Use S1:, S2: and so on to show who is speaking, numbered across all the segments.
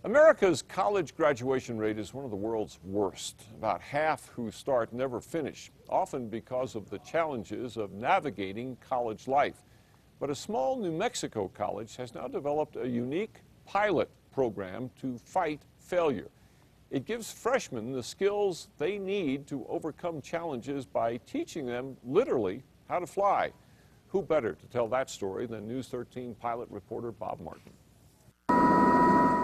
S1: America's college graduation rate is one of the world's worst. About half who start never finish, often because of the challenges of navigating college life. But a small New Mexico college has now developed a unique pilot program to fight failure. It gives freshmen the skills they need to overcome challenges by teaching them literally how to fly. Who better to tell that story than News 13 pilot reporter Bob Martin?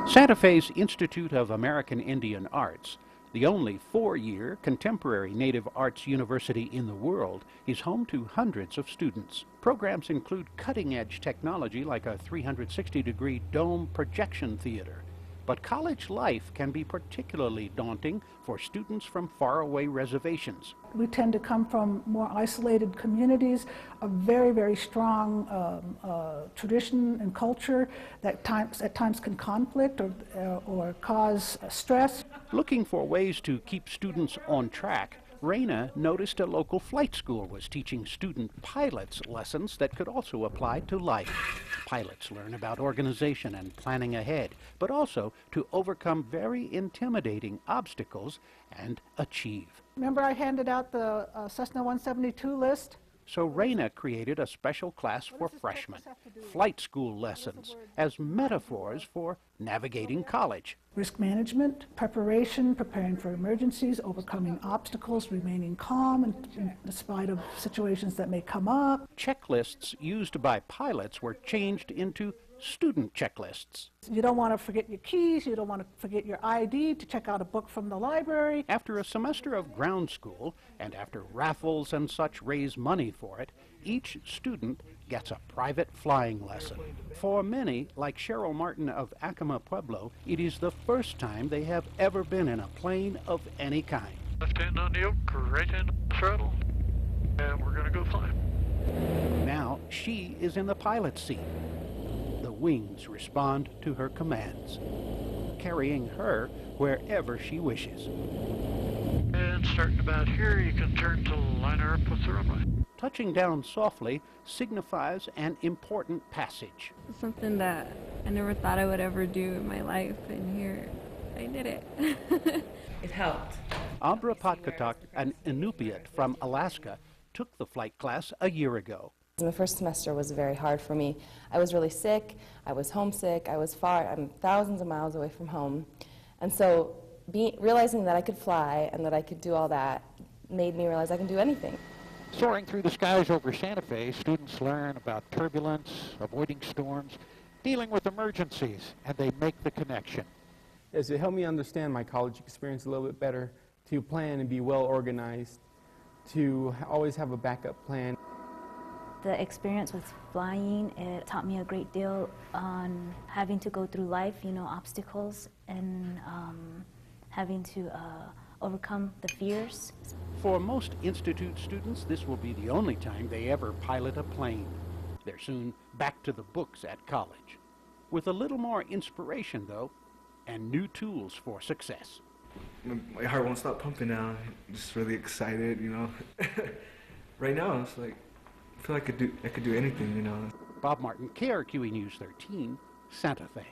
S2: Santa Fe's Institute of American Indian Arts, the only four-year contemporary Native Arts university in the world, is home to hundreds of students. Programs include cutting-edge technology like a 360-degree dome projection theater. But college life can be particularly daunting for students from faraway reservations.
S3: We tend to come from more isolated communities, a very, very strong tradition and culture that at times can conflict or cause stress.
S2: Looking for ways to keep students on track, Raina noticed a local flight school was teaching student pilots lessons that could also apply to life. Pilots learn about organization and planning ahead, but also to overcome very intimidating obstacles and achieve.
S3: Remember I handed out the Cessna 172 list?
S2: So Raina created a special class for freshmen, flight school lessons, as metaphors for navigating college.
S3: Risk management, preparation, preparing for emergencies, overcoming obstacles, remaining calm in spite of situations that may come up.
S2: Checklists used by pilots were changed into student checklists.
S3: You don't want to forget your keys, you don't want to forget your ID to check out a book from the library.
S2: After a semester of ground school, and after raffles and such raise money for it, each student gets a private flying lesson. For many, like Cheryl Martin of Acoma Pueblo, it is the first time they have ever been in a plane of any kind.
S4: Left hand on the yoke, right hand on the throttle, and we're going to go fly.
S2: Now she is in the pilot's seat. The wings respond to her commands, carrying her wherever she wishes.
S4: And starting about here, you can turn to line her up with the runway.
S2: Touching down softly signifies an important passage.
S5: It's something that I never thought I would ever do in my life, and here I did it.
S6: It helped.
S2: Abra Patkatak, an Inupiat from Alaska, took the flight class a year ago.
S7: The first semester was very hard for me. I was really sick, I was homesick, I'm thousands of miles away from home. And so realizing that I could fly and that I could do all that made me realize I can do anything.
S8: Soaring through the skies over Santa Fe, students learn about turbulence, avoiding storms, dealing with emergencies, and they make the connection.
S9: It helped me understand my college experience a little bit better, to plan and be well organized, to always have a backup plan.
S10: The experience with flying, it taught me a great deal on having to go through life, obstacles, and having to overcome the fears.
S2: For most Institute students, this will be the only time they ever pilot a plane. They're soon back to the books at college. With a little more inspiration, though, and new tools for success.
S11: My heart won't stop pumping now. I'm just really excited, Right now, it's like, I feel like I could do anything,
S2: Bob Martin, KRQE News 13, Santa Fe.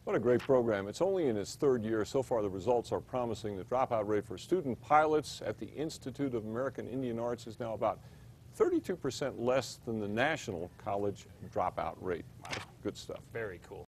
S1: What a great program. It's only in its third year. So far, the results are promising. The dropout rate for student pilots at the Institute of American Indian Arts is now about 32% less than the national college dropout rate. Wow. Good stuff.
S12: Very cool.